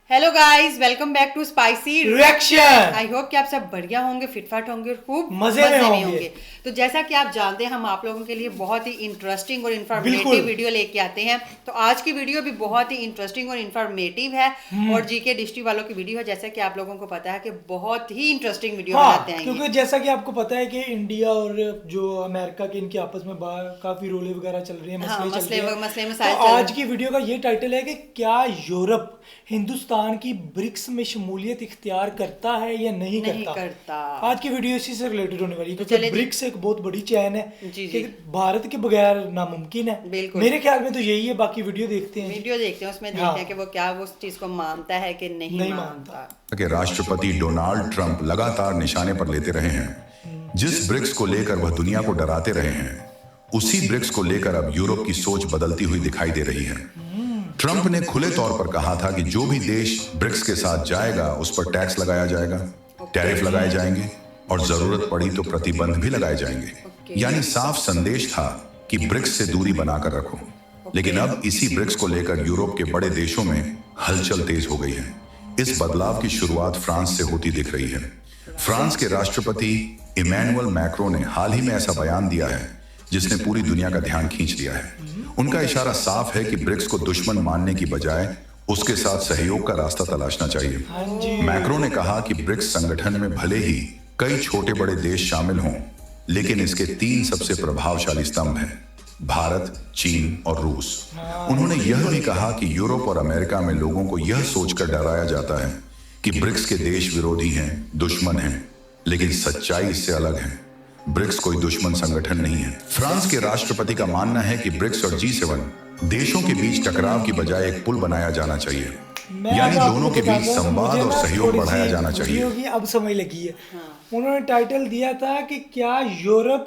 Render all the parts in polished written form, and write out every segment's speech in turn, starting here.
Hello guys, welcome back to spicy reaction. I hope कि आप सब बढ़िया होंगे, फिटफाट होंगे और खूब मजे में होंगे। तो जैसा कि आप जानते हैं, हम आप लोगों के लिए बहुत ही इंटरेस्टिंग और बिल्कुल। इन्फॉर्मेटिव वीडियो लेके आते हैं। तो आज की वीडियो भी बहुत ही इंटरेस्टिंग और इन्फॉर्मेटिव है और जीके डिस्ट्री वालों की वीडियो है। जैसा कि आप लोगों को पता है कि बहुत ही इंटरेस्टिंग वीडियो बनाते हैं क्योंकि ये। जैसा कि आपको पता है कि इंडिया और जो अमेरिका के इनके आपस में काफी रोले वगैरह चल रही है, हाँ, मसले चल रहे हैं। मसले तो मसाइल चल आज रहे की वीडियो का ये टाइटल है कि क्या यूरोप हिंदुस्तान की ब्रिक्स में शमूलियत इख्तियार करता है या नहीं करता। आज की वीडियो इसी से रिलेटेड होने वाली है, चलिए क्योंकि जी। ब्रिक्स एक बहुत बड़ी चैन है जी, कि जी। भारत के बगैर नामुमकिन है। बिल्कुल। मेरे ख्याल में तो यही है, बाकी वीडियो देखते हैं। वीडियो देखते हैं, उसमें देखते हाँ। हैं कि वो क्या वो उस चीज को मानता है कि नहीं नहीं मानता। के राष्ट्रपति डोनाल्ड ट्रंप लगातार निशाने पर लेते रहे हैं। जिस ब्रिक्स को लेकर वह दुनिया को डराते रहे हैं, उसी ब्रिक्स को लेकर अब यूरोप की सोच बदलती हुई दिखाई दे रही है। ट्रंप ने खुले तौर पर कहा था कि जो भी देश ब्रिक्स के साथ जाएगा उस पर टैक्स लगाया जाएगा, टैरिफ लगाए जाएंगे और जरूरत पड़ी तो प्रतिबंध भी लगाए जाएंगे। यानी साफ संदेश था कि ब्रिक्स से दूरी बनाकर रखो। लेकिन अब इसी ब्रिक्स को लेकर यूरोप के बड़े देशों में हलचल तेज हो गई है। इस बदलाव की शुरुआत फ्रांस से होती दिख रही है। फ्रांस के राष्ट्रपति इमैनुअल मैक्रों ने हाल ही में ऐसा बयान दिया है जिसने पूरी दुनिया का ध्यान खींच लिया है। उनका इशारा साफ है कि ब्रिक्स को दुश्मन मानने की बजाय उसके साथ सहयोग का रास्ता तलाशना चाहिए। मैक्रों ने कहा कि ब्रिक्स संगठन में भले ही कई छोटे बड़े देश शामिल हों, लेकिन इसके 3 सबसे प्रभावशाली स्तंभ हैं: भारत, चीन और रूस। उन्होंने यह भी कहा कि यूरोप और अमेरिका में लोगों को यह सोचकर डराया जाता है कि ब्रिक्स के देश विरोधी हैं, दुश्मन हैं, लेकिन सच्चाई इससे अलग है। ब्रिक्स कोई दुश्मन संगठन नहीं है। फ्रांस के राष्ट्रपति का मानना है कि ब्रिक्स और G7 देशों के बीच टकराव की बजाय एक पुल बनाया जाना चाहिए, यानी दोनों के बीच संवाद और सहयोग बढ़ाया जाना चाहिए। अब समझ लगी है। उन्होंने टाइटल दिया था कि क्या यूरोप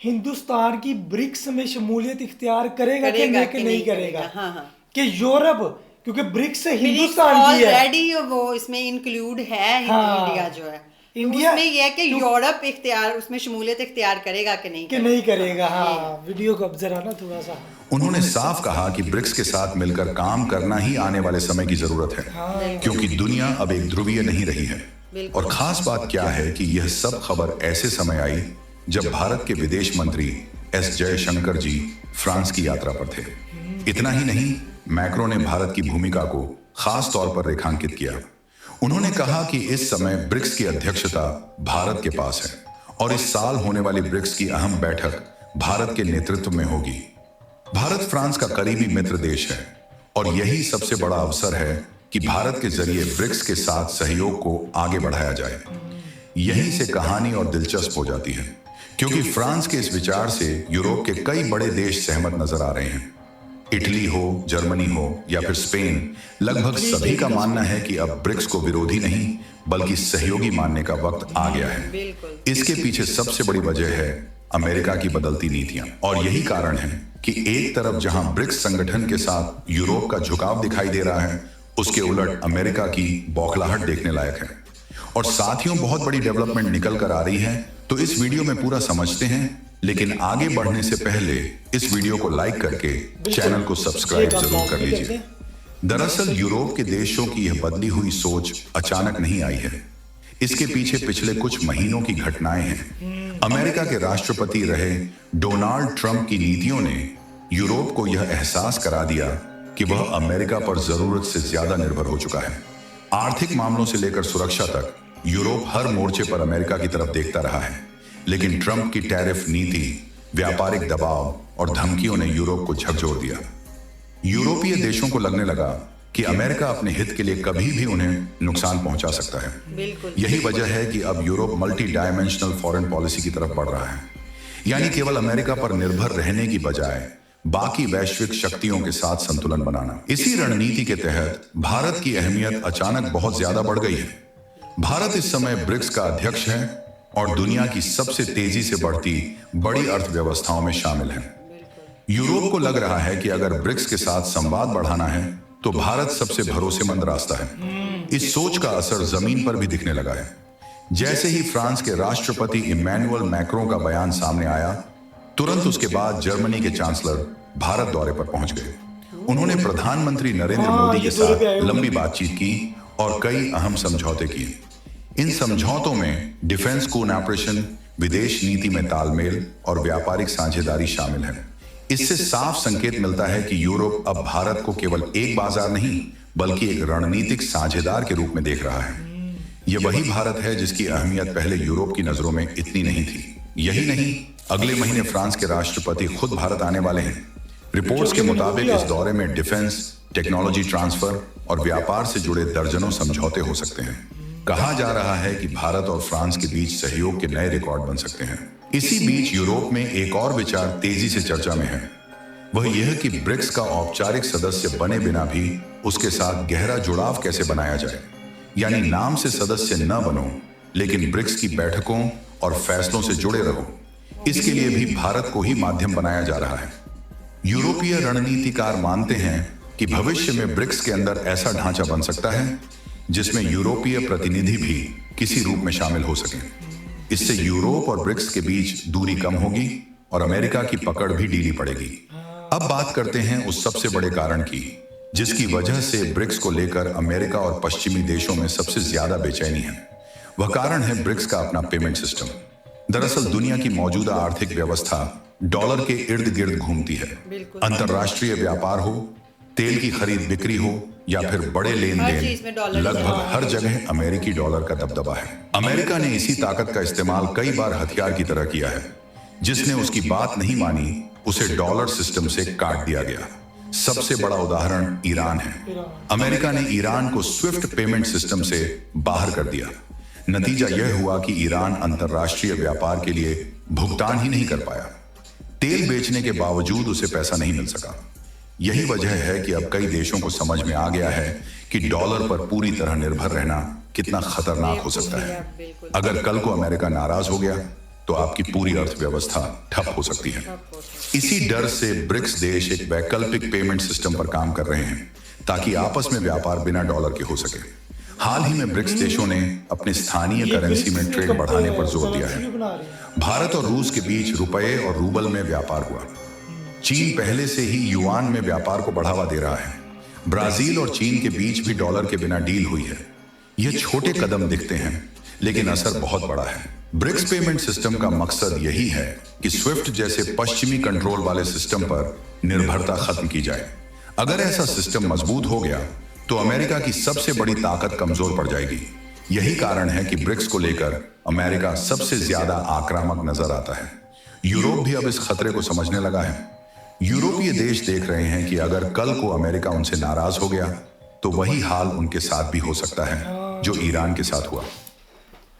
हिंदुस्तान की ब्रिक्स में शमूलियत इख्तियार करेगा कि नहीं करेगा। हाँ। कि यूरोप, क्योंकि ब्रिक्स हिंदुस्तान की है ऑलरेडी वो इसमें इंक्लूड है। इंडिया जो है, इंडिया उसमें ये है कि यूरोप इख्तियार उसमें शमूलियत इख्तियार करेगा कि नहीं करेगा। हाँ, वीडियो को अब जरा ना थोड़ा सा। उन्होंने साफ कहा कि ब्रिक्स के साथ मिलकर काम करना ही आने वाले समय की जरूरत है, क्योंकि दुनिया अब एक ध्रुवीय नहीं रही है। और खास बात क्या है कि यह सब खबर ऐसे समय आई जब भारत के विदेश मंत्री एस जयशंकर जी फ्रांस की यात्रा पर थे। इतना ही नहीं, मैक्रों ने भारत की भूमिका को खास तौर पर रेखांकित किया। उन्होंने कहा कि इस समय ब्रिक्स की अध्यक्षता भारत के पास है और इस साल होने वाली ब्रिक्स की अहम बैठक भारत के नेतृत्व में होगी। भारत फ्रांस का करीबी मित्र देश है और यही सबसे बड़ा अवसर है कि भारत के जरिए ब्रिक्स के साथ सहयोग को आगे बढ़ाया जाए। यहीं से कहानी और दिलचस्प हो जाती है, क्योंकि फ्रांस के इस विचार से यूरोप के कई बड़े देश सहमत नजर आ रहे हैं। इटली हो, जर्मनी हो या फिर स्पेन, लगभग सभी का मानना है कि अब ब्रिक्स को विरोधी नहीं बल्कि सहयोगी मानने का वक्त आ गया है। इसके पीछे सबसे बड़ी वजह है अमेरिका की बदलती नीतियां, और यही कारण है कि एक तरफ जहां ब्रिक्स संगठन के साथ यूरोप का झुकाव दिखाई दे रहा है, उसके उलट अमेरिका की बौखलाहट देखने लायक है। और साथियों, बहुत बड़ी डेवलपमेंट निकल कर आ रही है, तो इस वीडियो में पूरा समझते हैं। लेकिन आगे बढ़ने से पहले इस वीडियो को लाइक करके चैनल को सब्सक्राइब जरूर कर लीजिए। दरअसल यूरोप के देशों की यह बदली हुई सोच अचानक नहीं आई है। इसके पीछे पिछले कुछ महीनों की घटनाएं हैं। अमेरिका के राष्ट्रपति रहे डोनाल्ड ट्रंप की नीतियों ने यूरोप को यह एहसास करा दिया कि वह अमेरिका पर जरूरत से ज्यादा निर्भर हो चुका है। आर्थिक मामलों से लेकर सुरक्षा तक यूरोप हर मोर्चे पर अमेरिका की तरफ देखता रहा है। लेकिन ट्रंप की टैरिफ नीति, व्यापारिक दबाव और धमकियों ने यूरोप को झकझोर दिया। यूरोपीय देशों को लगने लगा कि अमेरिका अपने हित के लिए कभी भी उन्हें नुकसान पहुंचा सकता है। यही वजह है कि अब Europe multi dimensional foreign policy की तरफ बढ़ रहा है, यानी केवल अमेरिका पर निर्भर रहने की बजाय बाकी वैश्विक शक्तियों के साथ संतुलन बनाना। इसी रणनीति के तहत भारत की अहमियत अचानक बहुत ज्यादा बढ़ गई है। भारत इस समय ब्रिक्स का अध्यक्ष है और दुनिया की सबसे तेजी से बढ़ती बड़ी अर्थव्यवस्थाओं में शामिल है। यूरोप को लग रहा है कि अगर ब्रिक्स के साथ संवाद बढ़ाना है तो भारत सबसे भरोसेमंद रास्ता है। इस सोच का असर जमीन पर भी दिखने लगा है। जैसे ही फ्रांस के राष्ट्रपति इमैनुअल मैक्रों का बयान सामने आया, तुरंत उसके बाद जर्मनी के चांसलर भारत दौरे पर पहुंच गए। उन्होंने प्रधानमंत्री नरेंद्र मोदी के साथ लंबी बातचीत की और कई अहम समझौते किए। इन समझौतों में डिफेंस कोऑपरेशन, विदेश नीति में तालमेल और व्यापारिक साझेदारी शामिल है। इससे साफ संकेत मिलता है कि यूरोप अब भारत को केवल एक बाजार नहीं बल्कि एक रणनीतिक साझेदार के रूप में देख रहा है। यह वही भारत है जिसकी अहमियत पहले यूरोप की नजरों में इतनी नहीं थी। यही नहीं, अगले महीने फ्रांस के राष्ट्रपति खुद भारत आने वाले हैं। रिपोर्ट्स के मुताबिक इस दौरे में डिफेंस, टेक्नोलॉजी ट्रांसफर और व्यापार से जुड़े दर्जनों समझौते हो सकते हैं। कहा जा रहा है कि भारत और फ्रांस के बीच सहयोग के नए रिकॉर्ड बन सकते हैं। इसी बीच यूरोप में एक और विचार तेजी से चर्चा में है। वह यह कि ब्रिक्स का औपचारिक सदस्य बने बिना भी उसके साथ गहरा जुड़ाव कैसे बनाया जाए। यानी नाम से सदस्य न बनो, लेकिन ब्रिक्स की बैठकों और फैसलों से जुड़े रहो। इसके लिए भी भारत को ही माध्यम बनाया जा रहा है। यूरोपीय रणनीतिकार मानते हैं कि भविष्य में ब्रिक्स के अंदर ऐसा ढांचा बन सकता है जिसमें यूरोपीय प्रतिनिधि भी किसी रूप में शामिल हो सकें। इससे यूरोप और ब्रिक्स के बीच दूरी कम होगी और अमेरिका की पकड़ भी ढीली पड़ेगी। अब बात करते हैं उस सबसे बड़े कारण की जिसकी वजह से ब्रिक्स को लेकर अमेरिका और पश्चिमी देशों में सबसे ज्यादा बेचैनी है। वह कारण है ब्रिक्स का अपना पेमेंट सिस्टम। दरअसल दुनिया की मौजूदा आर्थिक व्यवस्था डॉलर के इर्द गिर्द घूमती है। अंतरराष्ट्रीय व्यापार हो, तेल की खरीद बिक्री हो या फिर बड़े लेन देन, लगभग हर जगह अमेरिकी डॉलर का दबदबा है। अमेरिका ने इसी ताकत का इस्तेमाल कई बार हथियार की तरह किया है। जिसने उसकी बात नहीं मानी उसे डॉलर सिस्टम से काट दिया गया। सबसे बड़ा उदाहरण ईरान है। अमेरिका ने ईरान को स्विफ्ट पेमेंट सिस्टम से बाहर कर दिया। नतीजा यह हुआ कि ईरान अंतरराष्ट्रीय व्यापार के लिए भुगतान ही नहीं कर पाया। तेल बेचने के बावजूद उसे पैसा नहीं मिल सका। यही वजह है कि अब कई देशों को समझ में आ गया है कि डॉलर पर पूरी तरह निर्भर रहना कितना खतरनाक हो सकता है। अगर कल को अमेरिका नाराज हो गया तो आपकी पूरी अर्थव्यवस्था ठप हो सकती है। इसी डर से ब्रिक्स देश एक वैकल्पिक पेमेंट सिस्टम पर काम कर रहे हैं ताकि आपस में व्यापार बिना डॉलर के हो सके। हाल ही में ब्रिक्स देशों ने अपने स्थानीय करेंसी में ट्रेड बढ़ाने पर जोर दिया है। भारत और रूस के बीच रुपए और रूबल में व्यापार हुआ। चीन पहले से ही युआन में व्यापार को बढ़ावा दे रहा है। ब्राजील और चीन के बीच भी डॉलर के बिना डील हुई है। यह छोटे कदम दिखते हैं लेकिन असर बहुत बड़ा है। ब्रिक्स पेमेंट सिस्टम का मकसद यही है कि स्विफ्ट जैसे पश्चिमी कंट्रोल वाले सिस्टम पर निर्भरता खत्म की जाए। अगर ऐसा सिस्टम मजबूत हो गया तो अमेरिका की सबसे बड़ी ताकत कमजोर पड़ जाएगी। यही कारण है कि ब्रिक्स को लेकर अमेरिका सबसे ज्यादा आक्रामक नजर आता है। यूरोप भी अब इस खतरे को समझने लगा है। यूरोपीय देश देख रहे हैं कि अगर कल को अमेरिका उनसे नाराज हो गया तो वही हाल उनके साथ भी हो सकता है जो ईरान के साथ हुआ।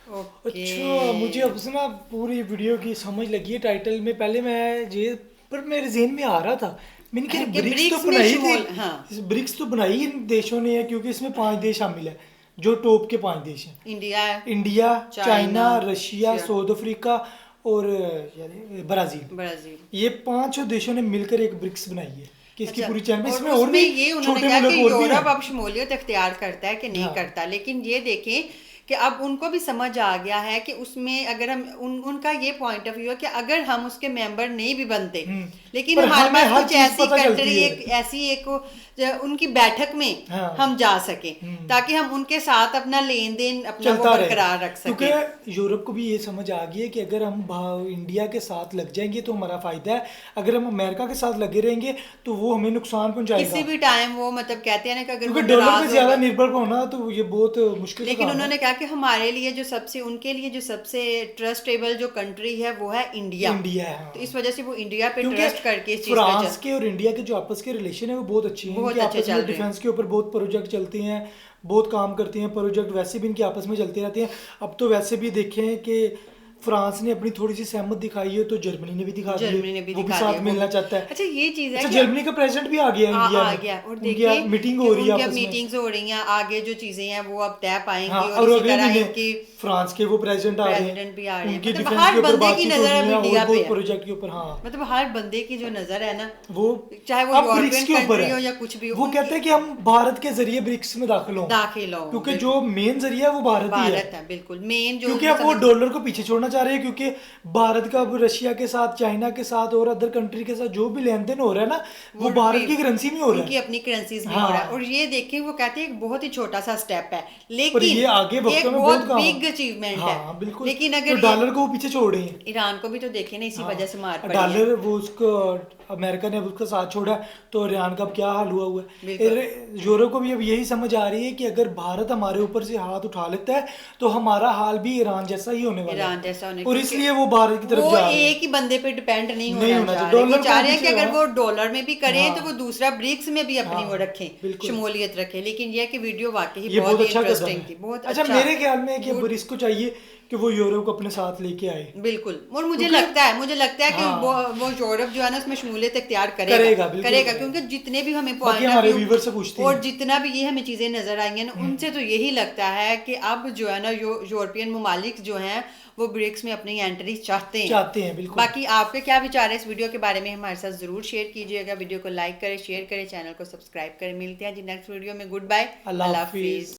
अच्छा, मुझे अब से ना पूरी वीडियो की समझ लगी है। टाइटल में पहले मैं ये पर मेरे ज़हन में आ रहा था, मैंने कहा ब्रिक्स तो बनाई थी। हाँ। ब्रिक्स तो बनाई इन देशों ने है क्योंकि इसमें 5 देश शामिल है जो टॉप के 5 देश हैं। India, China, Russia, south Africa और ब्राजील। ये 5 देशों ने मिलकर एक ब्रिक्स बनाई है कि इसकी पूरी चैन इसमें और भी ये उन्होंने कहा कि यूरोप अब शमूलियत इख्तियार करता है कि नहीं करता। लेकिन ये देखें कि अब उनको भी समझ आ गया है कि उसमें अगर हम उनका ये पॉइंट ऑफ व्यू है कि अगर हम उसके मेंबर नहीं भी बनते लेकिन हमारे पास कुछ ऐसी कंट्री एक उनकी बैठक में हम जा सके ताकि हम उनके साथ अपना लेन देन अपना बरकरार रख सकें। क्योंकि यूरोप को भी ये समझ आ गई है कि अगर हम इंडिया के साथ लग जाएंगे तो हमारा फायदा है, अगर हम अमेरिका के साथ लगे रहेंगे तो वो हमें नुकसान पहुंचाएगा। किसी भी टाइम वो मतलब कहते हैं ना कि अगर डॉलर पे ज्यादा निर्भर होना तो ये बहुत मुश्किल। लेकिन उन्होंने कहा कि हमारे लिए उनके लिए जो सबसे ट्रस्टेबल जो कंट्री है वो है इंडिया है। तो इस वजह से वो इंडिया पे ट्रस्ट करके इस चीज पे फ्रांस के और इंडिया के जो आपस के रिलेशन है वो बहुत अच्छे हैं। बहुत अच्छे चल रहे हैं। डिफेंस के ऊपर बहुत प्रोजेक्ट चलते हैं, बहुत काम करते हैं। प्रोजेक्ट वैसे भी इनके आपस में चलते रहते हैं। अब तो वैसे भी देखें कि फ्रांस ने अपनी थोड़ी सी सहमत दिखाई है तो जर्मनी ने भी दिखा दिया, वो भी साथ मिलना चाहता है। अच्छा ये चीज है। अच्छा, जर्मनी का प्रेसिडेंट भी आ गया इंडिया में। आ गया और देखिए मीटिंग हो रही है, मीटिंग्स हो रही हैं, आगे जो चीजें हैं वो अब तय पाएंगी। और अगले महीने फ्रांस के वो प्रेसिडेंट आ रहे हैं, उनकी डिफेंस के ऊपर बातचीत हो रही है, इंडिया पे प्रोजेक्ट के ऊपर। हाँ, मतलब हर बंदे की जो नजर है ना वो चाहे वो यूरोपियन कंट्री हो या कुछ भी हो, वो कहते हैं कि हम भारत के जरिए ब्रिक्स में दाखिल हो, क्योंकि जो मेन जरिया है वो भारत ही है। बिल्कुल मेन जो, क्योंकि अब वो डॉलर को पीछे छोड़ना चाह रहे हैं क्योंकि भारत का अब रशिया के साथ, चाइना के साथ और अदर कंट्री के साथ जो भी लेन देन हो रहा है ना, वो भारत की करेंसी में हो रहा है, उनकी अपनी करेंसीज में हो रहा है। और ये देखें, वो कहते हैं एक बहुत ही छोटा सा स्टेप है, लेकिन ये आगे एक बहुत बिग अचीवमेंट है। बिल्कुल। लेकिन अगर डॉलर को पीछे छोड़ रहे हैं, ईरान को भी तो देखे ना, इसी वजह से मार पड़ी है। डॉलर वो उसको अमेरिका ने उसका साथ छोड़ा, तो ईरान का अब क्या हाल हुआ है। यूरोप को भी अब यही समझ आ रही है कि अगर भारत हमारे ऊपर से हाथ उठा लेता है तो हमारा हाल भी ईरान जैसा ही होने वाला है, और इसलिए वो भारत की तरफ जा रहे हैं। एक ही बंदे पे डिपेंड नहीं होना चाह रहे। वो चाह रहे हैं कि अगर वो डॉलर में भी करें तो वो दूसरा ब्रिक्स में भी अपनी वो रखें, शमूलियत रखें। लेकिन ये कि वीडियो वाकई बहुत इंटरेस्टिंग थी, बहुत अच्छा। मेरे ख्याल में कि ब्रिक्स को चाहिए कि वो यूरोप को अपने साथ लेके आए। बिल्कुल। और मुझे लगता है कि वो यूरोप जो है ना, उसमें शमूलियत इख्तियार करेगा, क्योंकि जितने भी हमें पॉइंट ऑफ व्यू और जितना भी ये हमें चीजें नजर आई हैं ना, उनसे तो यही लगता है कि अब जो है ना यूरोपियन ममालिक जो हैं वो ब्रिक्स में अपनी एंट्री चाहते हैं। बिल्कुल। बाकी आपके क्या विचार है इस वीडियो के बारे में, हमारे साथ जरूर शेयर कीजिएगा। वीडियो को लाइक करें, शेयर करें, चैनल को सब्सक्राइब करें। मिलते हैं जी नेक्स्ट वीडियो में। गुड बाय, अल्लाह हाफिज।